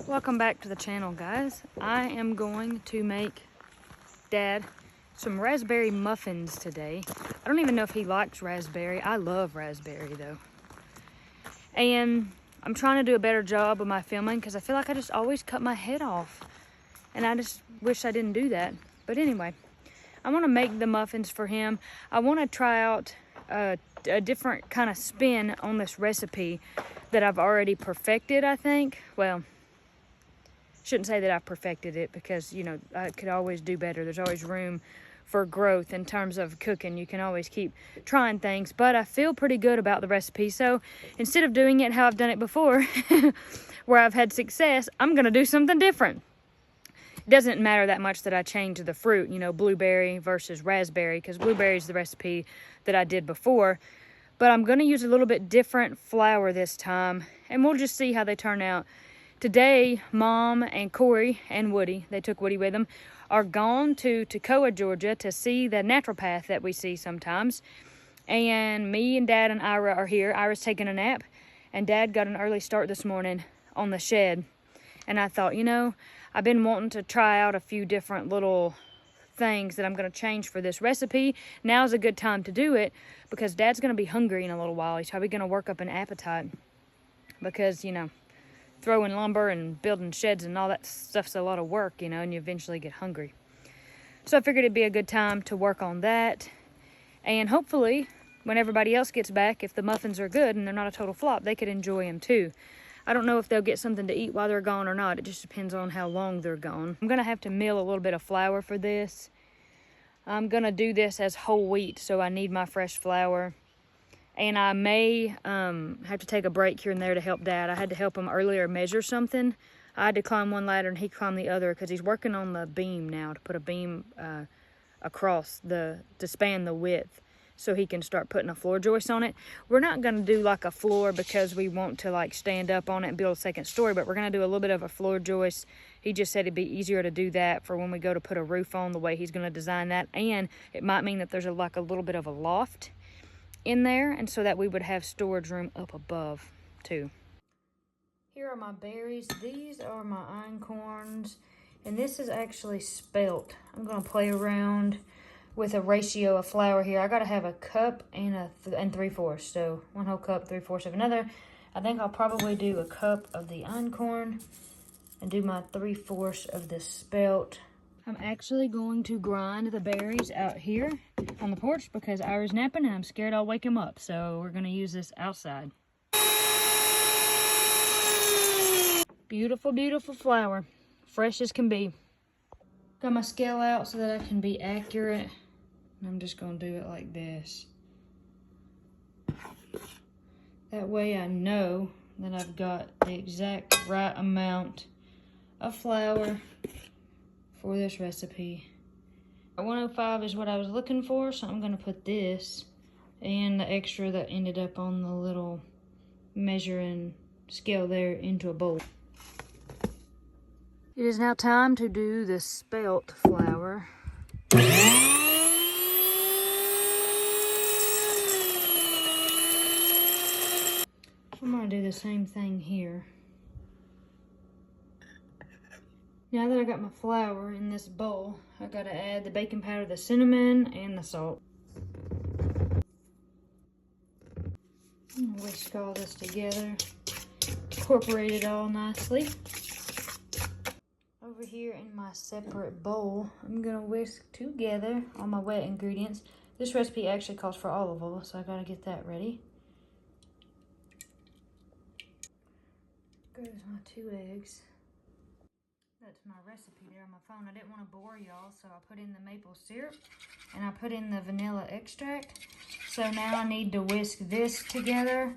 Welcome back to the channel, guys. I am going to make Dad some raspberry muffins today. I don't even know if he likes raspberry. I love raspberry though. And I'm trying to do a better job of my filming because I feel like I just always cut my head off. And I just wish I didn't do that. But anyway, I want to make the muffins for him. I want to try out a different kind of spin on this recipe that I've already perfected, I think. Well, shouldn't say that I've perfected it because, you know, I could always do better. There's always room for growth in terms of cooking. You can always keep trying things, but I feel pretty good about the recipe. So instead of doing it how I've done it before, where I've had success, I'm gonna do something different. It doesn't matter that much that I change the fruit, you know, blueberry versus raspberry, because blueberry is the recipe that I did before. But I'm gonna use a little bit different flour this time, and we'll just see how they turn out. Today, Mom and Corey and Woody, they took Woody with them, are gone to Toccoa, Georgia to see the naturopath that we see sometimes. And me and Dad and Ira are here. Ira's taking a nap, and Dad got an early start this morning on the shed. And I thought, you know, I've been wanting to try out a few different little things that I'm going to change for this recipe. Now's a good time to do it because Dad's going to be hungry in a little while. He's probably going to work up an appetite because, you know, throwing lumber and building sheds and all that stuff's a lot of work, you know, and you eventually get hungry. So I figured it'd be a good time to work on that. And hopefully, when everybody else gets back, if the muffins are good and they're not a total flop, they could enjoy them too. I don't know if they'll get something to eat while they're gone or not. It just depends on how long they're gone. I'm gonna have to mill a little bit of flour for this. I'm gonna do this as whole wheat, so I need my fresh flour. And I may have to take a break here and there to help Dad. I had to help him earlier measure something. I had to climb one ladder and he climbed the other because he's working on the beam now to put a beam across to span the width so he can start putting a floor joist on it. We're not going to do like a floor because we want to like stand up on it and build a second story, but we're going to do a little bit of a floor joist. He just said it'd be easier to do that for when we go to put a roof on, the way he's going to design that. And it might mean that there's like a little bit of a loft in there, and so that we would have storage room up above too. Here are my berries. These are my einkorns, and this is actually spelt. I'm going to play around with a ratio of flour here. I got to have a cup and 3/4, so 1 whole cup, 3/4 of another. I think I'll probably do a cup of the einkorn and do my 3/4 of the spelt. I'm actually going to grind the berries out here on the porch because Ira's napping and I'm scared I'll wake him up. So we're going to use this outside. Beautiful, beautiful flour. Fresh as can be. Got my scale out so that I can be accurate. I'm just going to do it like this. That way I know that I've got the exact right amount of flour for this recipe. 105 is what I was looking for, so I'm gonna put this and the extra that ended up on the little measuring scale there into a bowl. It is now time to do the spelt flour. I'm gonna do the same thing here. Now that I got my flour in this bowl, I gotta add the baking powder, the cinnamon, and the salt. I'm gonna whisk all this together, incorporate it all nicely. Over here in my separate bowl, I'm gonna whisk together all my wet ingredients. This recipe actually calls for olive oil, so I gotta get that ready. Goes my 2 eggs. That's my recipe there on my phone. I didn't want to bore y'all, so I put in the maple syrup and I put in the vanilla extract. So now I need to whisk this together.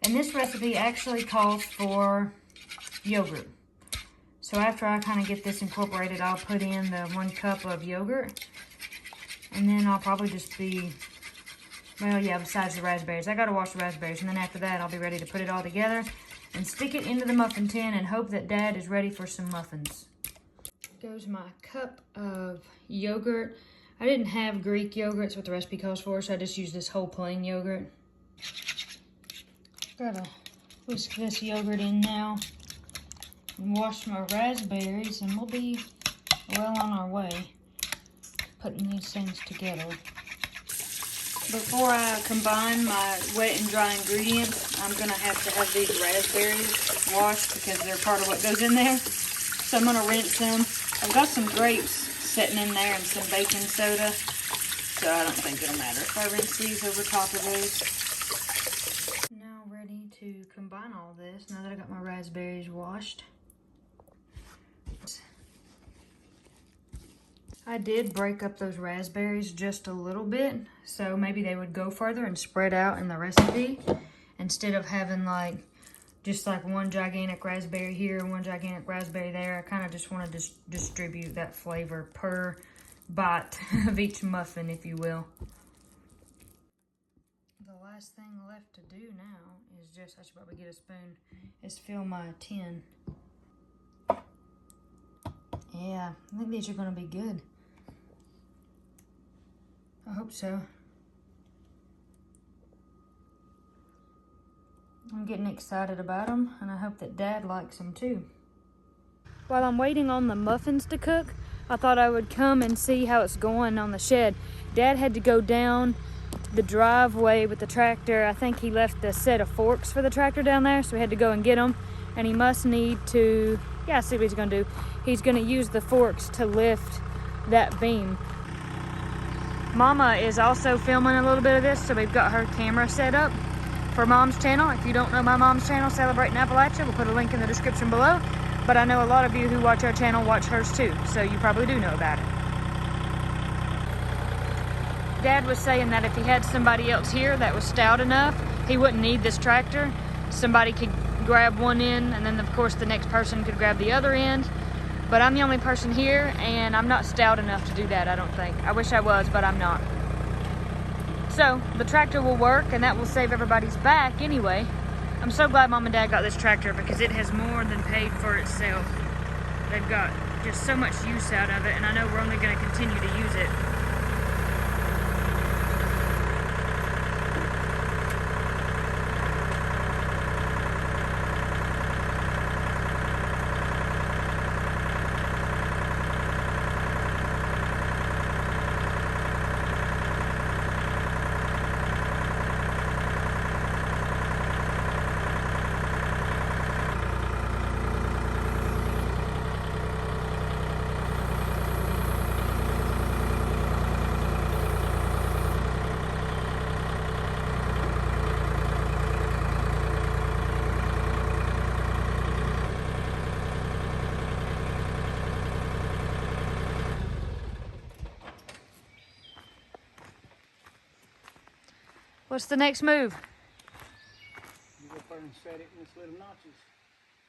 And this recipe actually calls for yogurt. So after I kind of get this incorporated, I'll put in the 1 cup of yogurt. And then I'll probably just be, well, yeah, besides the raspberries. I got to wash the raspberries. And then after that, I'll be ready to put it all together and stick it into the muffin tin and hope that Dad is ready for some muffins. Goes my cup of yogurt. I didn't have Greek yogurt, that's what the recipe calls for, so I just used this whole plain yogurt. Gotta whisk this yogurt in now. wash my raspberries, and we'll be well on our way putting these things together. Before I combine my wet and dry ingredients, I'm gonna have to have these raspberries washed because they're part of what goes in there. So I'm gonna rinse them. I've got some grapes sitting in there and some baking soda, so I don't think it'll matter if I rinse these over top of those. Now ready to combine all this, now that I got my raspberries washed. I did break up those raspberries just a little bit, so maybe they would go further and spread out in the recipe instead of having like just like one gigantic raspberry here and one gigantic raspberry there. I kind of just want to distribute that flavor per bite of each muffin, if you will. The last thing left to do now is just, I should probably get a spoon, is fill my tin. Yeah, I think these are going to be good. I hope so. I'm getting excited about them, and I hope that Dad likes them too. While I'm waiting on the muffins to cook, I thought I would come and see how it's going on the shed. Dad had to go down the driveway with the tractor. I think he left a set of forks for the tractor down there, so we had to go and get them. And he must need to, yeah, see what he's gonna do. He's gonna use the forks to lift that beam. Mama is also filming a little bit of this, so we've got her camera set up for Mom's channel. If you don't know my mom's channel, Celebrating Appalachia, we'll put a link in the description below. But I know a lot of you who watch our channel watch hers too, so you probably do know about it. Dad was saying that if he had somebody else here that was stout enough, he wouldn't need this tractor. Somebody could grab one end, and then of course the next person could grab the other end. But I'm the only person here, and I'm not stout enough to do that, I don't think. I wish I was, but I'm not. So the tractor will work, and that will save everybody's back anyway. I'm so glad Mom and Dad got this tractor because it has more than paid for itself. They've got just so much use out of it, and I know we're only going to continue to use it. What's the next move? You go up there and set it in its little notches.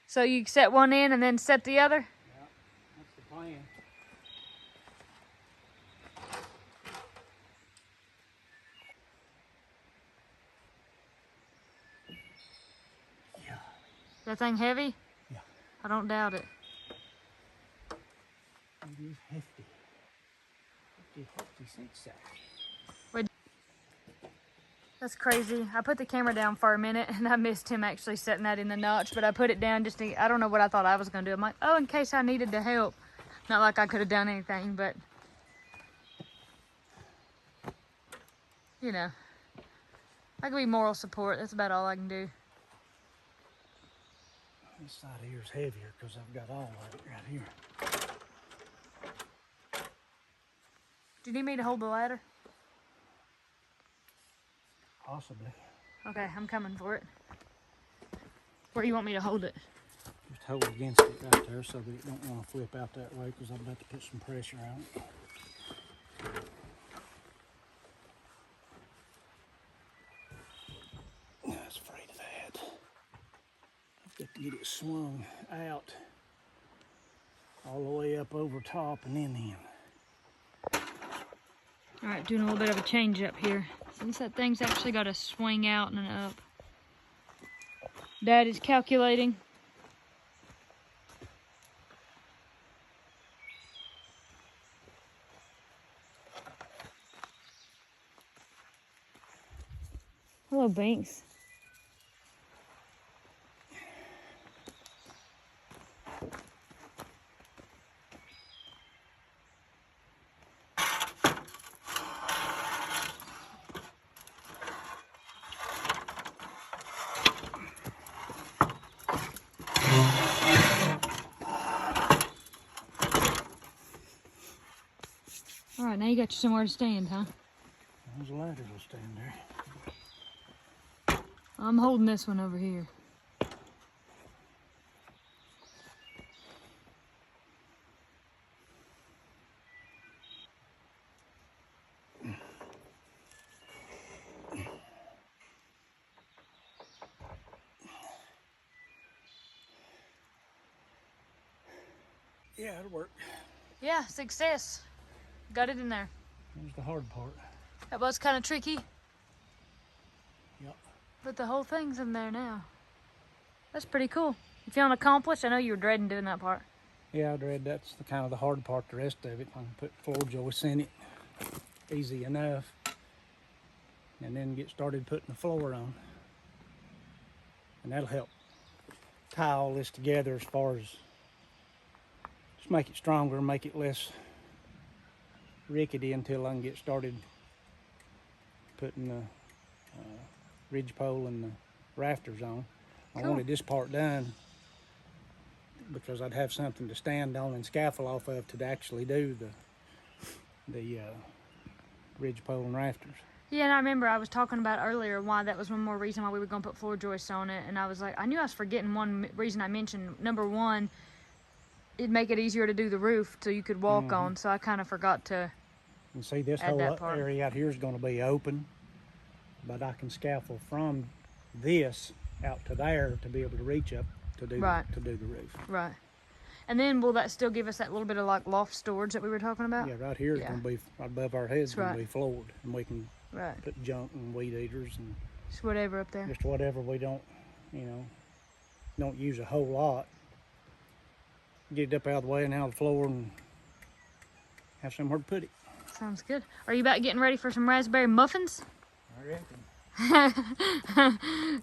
So you set one in and then set the other? Yeah, that's the plan. Yeah. That thing heavy? Yeah. I don't doubt it. It is hefty. Hefty sink sack. That's crazy. I put the camera down for a minute and I missed him actually setting that in the notch, but I put it down just to, I don't know what I thought I was going to do. I'm like, oh, in case I needed to help. Not like I could have done anything, but you know, I can be moral support. That's about all I can do. This side here is heavier because I've got all of it right here. Do you need me to hold the ladder? Possibly. Okay, I'm coming for it. Where do you want me to hold it? Just hold against it right there so that it don't want to flip out that way because I'm about to put some pressure on it. I was afraid of that. I've got to get it swung out all the way up over top and then in. All right, doing a little bit of a change up here. Since that thing's actually got a swing out and an up. Dad is calculating. Hello, Banks. right, now you got you somewhere to stand, huh? Those ladders will stand there. I'm holding this one over here. Yeah, it'll work. Yeah, success. Got it in there. Here's the hard part. That was kind of tricky, Yep. but the whole thing's in there now. That's pretty cool. You feeling accomplished? I know you were dreading doing that part. Yeah, I dread that's the kind of the hard part. The rest of it, I can put floor joists in it, easy enough, and then get started putting the floor on, and that'll help tie all this together as far as just make it stronger, make it less rickety until I can get started putting the ridge pole and the rafters on. Cool. I wanted this part done because I'd have something to stand on and scaffold off of to actually do the ridge pole and rafters. Yeah, and I remember I was talking about earlier why that was one more reason why we were going to put floor joists on it, and I was like, I knew I was forgetting one reason I mentioned. Number one, it'd make it easier to do the roof so you could walk on, so I kind of forgot to And see, this add whole that part. area out here is going to be open, but I can scaffold from this out to there to be able to reach up to do Right. to do the roof. Right. And then will that still give us that little bit of like loft storage that we were talking about? Yeah, right here is Yeah. going to be right above our heads. That's Going right. to be floored, and we can Right. put junk and weed eaters and Just whatever up there. just whatever we don't use a whole lot. Get it up out of the way and out of the floor and have somewhere to put it. Sounds good. Are you about getting ready for some raspberry muffins? I reckon.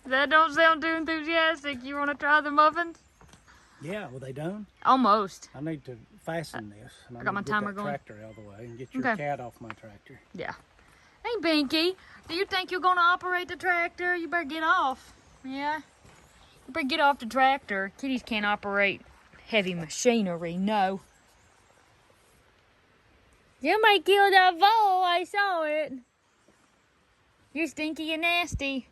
That don't sound too enthusiastic. You want to try the muffins? Yeah, well, they done. Almost. I need to fasten this. And I got my need to timer get that going. tractor out of the way and get your Okay. cat off my tractor. Yeah. Hey, Binky, do you think you're going to operate the tractor? You better get off. Yeah? You better get off the tractor. Kitties can't operate heavy machinery, no. You might kill that vole, I saw it. You're stinky and nasty.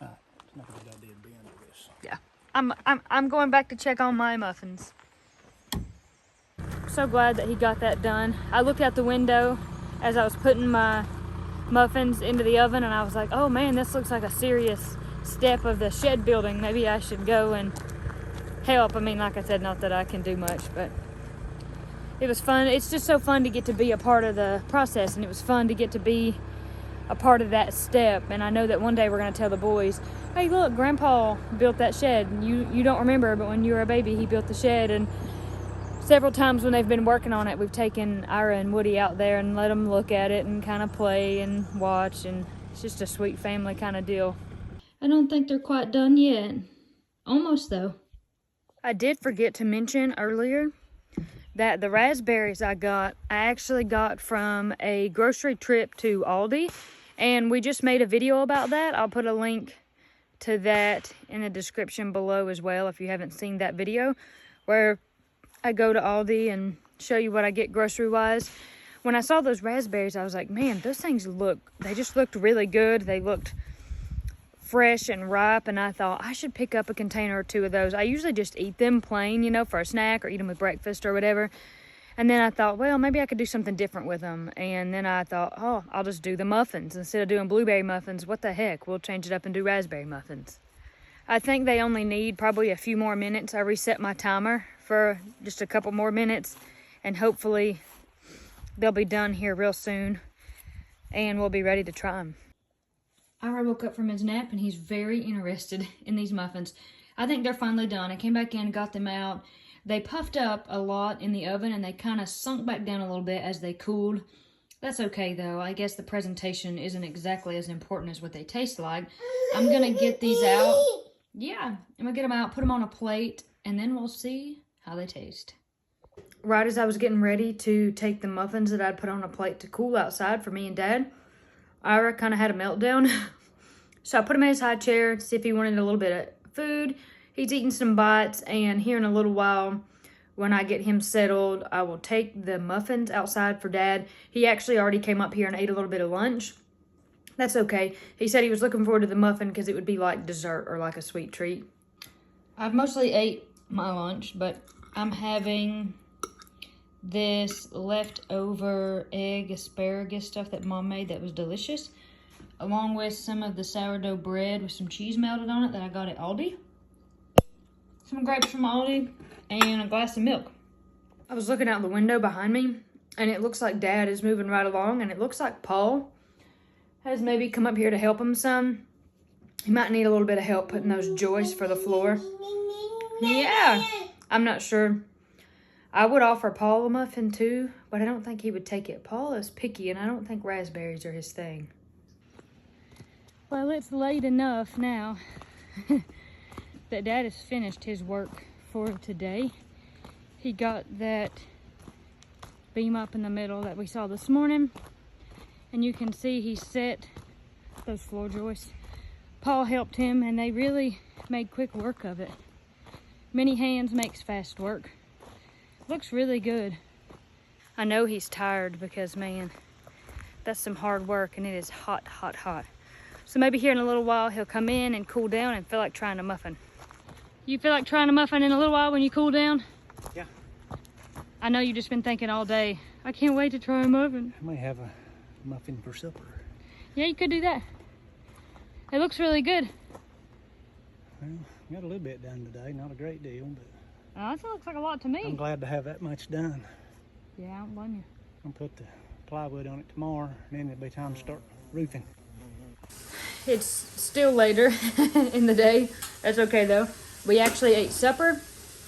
It's not a good idea to be under this. Yeah. I'm going back to check on my muffins. So glad that he got that done. I looked out the window as I was putting my muffins into the oven, and I was like, oh man, this looks like a serious step of the shed building. Maybe I should go and help. I mean, like I said, not that I can do much, but it was fun. It's just so fun to get to be a part of the process, and it was fun to get to be a part of that step. And I know that one day we're going to tell the boys, hey, look, Grandpa built that shed. And you don't remember, but when you were a baby, he built the shed. And several times when they've been working on it, we've taken Ira and Woody out there and let them look at it and kind of play and watch. And it's just a sweet family kind of deal. I don't think they're quite done yet. Almost, though. I did forget to mention earlier that the raspberries I actually got from a grocery trip to Aldi, and we just made a video about that. I'll put a link to that in the description below as well if you haven't seen that video, where I go to Aldi and show you what I get grocery-wise. When I saw those raspberries, I was like, man, those things they just looked really good. They looked fresh and ripe, and I thought I should pick up a container or two of those. I usually just eat them plain, for a snack, or eat them with breakfast or whatever. And then I thought, well, maybe I could do something different with them. And then I thought, oh, I'll just do the muffins. Instead of doing blueberry muffins, what the heck? We'll change it up and do raspberry muffins. I think they only need probably a few more minutes. I reset my timer for just a couple more minutes, and hopefully they'll be done here real soon, and we'll be ready to try them. Ira woke up from his nap, and he's very interested in these muffins. I think they're finally done. I came back in, got them out. They puffed up a lot in the oven, and they kind of sunk back down a little bit as they cooled. That's okay, though. I guess the presentation isn't exactly as important as what they taste like. I'm going to get these out. Yeah, I'm going to get them out, put them on a plate, and then we'll see how they taste. Right as I was getting ready to take the muffins that I'd put on a plate to cool outside for me and Dad, Ira kind of had a meltdown. So I put him in his high chair to see if he wanted a little bit of food. He's eating some bites, and here in a little while, when I get him settled, I will take the muffins outside for Dad. He actually already came up here and ate a little bit of lunch. That's okay. He said he was looking forward to the muffin because it would be like dessert or like a sweet treat. I've mostly ate my lunch, but I'm having this leftover egg asparagus stuff that Mom made that was delicious, along with some of the sourdough bread with some cheese melted on it that I got at Aldi. Some grapes from Aldi, and a glass of milk. I was looking out the window behind me, and it looks like Dad is moving right along, and it looks like Paul has maybe come up here to help him some. He might need a little bit of help putting those joists for the floor. Yeah, I'm not sure. I would offer Paul a muffin too, but I don't think he would take it. Paul is picky, and I don't think raspberries are his thing. Well, it's late enough now that Dad has finished his work for today. He got that beam up in the middle that we saw this morning, and you can see he set those floor joists. Paul helped him, and they really made quick work of it. Many hands makes fast work. Looks really good. I know he's tired because, man, that's some hard work, and it is hot, hot, hot. So maybe here in a little while he'll come in and cool down and feel like trying a muffin. You feel like trying a muffin in a little while when you cool down? Yeah. I know you've just been thinking all day, I can't wait to try a muffin. I may have a muffin for supper. Yeah, you could do that. It looks really good. Well, got a little bit done today, not a great deal, but That looks like a lot to me. I'm glad to have that much done. Yeah, I don't blame you. I'll put the plywood on it tomorrow, and then it'll be time to start roofing. It's still later in the day. That's okay though. We actually ate supper.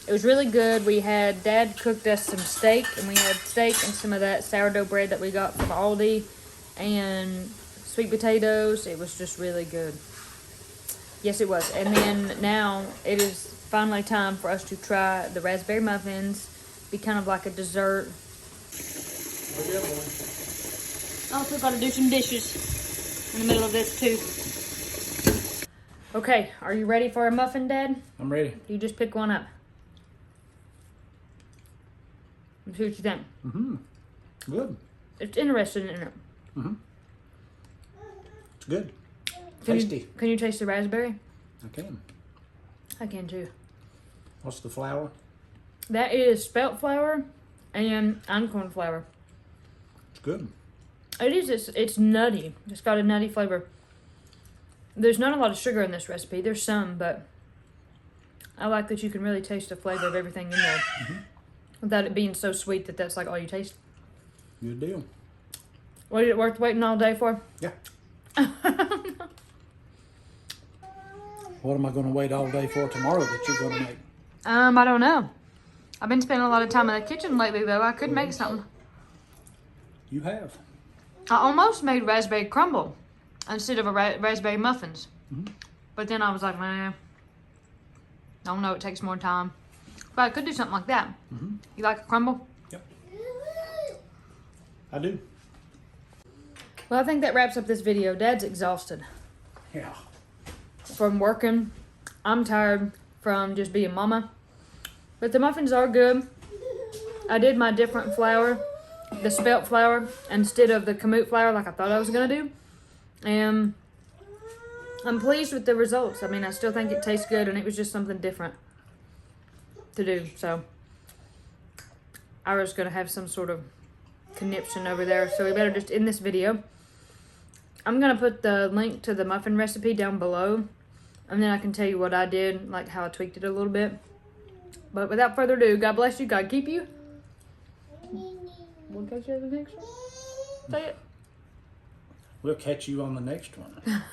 It was really good. We had, Dad cooked us some steak, and we had steak and some of that sourdough bread that we got from Aldi, and sweet potatoes. It was just really good. Yes, it was. And then now it is finally time for us to try the raspberry muffins. Be kind of like a dessert. Also got to do some dishes in the middle of this too. Okay, are you ready for a muffin, Dad? I'm ready. You just pick one up. Let's see what you think. Mm-hmm. Good. It's interesting, isn't it? Mm-hmm. It's good. Can Tasty. Can you taste the raspberry? I can. I can too. What's the flour? That is spelt flour and einkorn flour. It's good. It is. It's nutty. It's got a nutty flavor. There's not a lot of sugar in this recipe. There's some, but I like that you can really taste the flavor of everything in there. Mm-hmm. Without it being so sweet that that's like all you taste. Good deal. Was it worth waiting all day for? Yeah. What am I going to wait all day for tomorrow that you're going to make? I don't know. I've been spending a lot of time in the kitchen lately, though. I could make something. You have. I almost made raspberry crumble instead of a raspberry muffins. Mm-hmm. But then I was like, nah. I don't know. It takes more time. But I could do something like that. Mm-hmm. You like a crumble? Yep. I do. Well, I think that wraps up this video. Dad's exhausted Yeah. from working. I'm tired from just being mama. But the muffins are good. I did my different flour, the spelt flour, instead of the kamut flour like I thought I was going to do. And I'm pleased with the results. I mean, I still think it tastes good, and it was just something different to do. So I was going to have some sort of conniption over there. So we better just end this video. I'm going to put the link to the muffin recipe down below. And then I can tell you what I did, like how I tweaked it a little bit. But without further ado, God bless you, God keep you. We'll catch you at the next one. Say it. We'll catch you on the next one.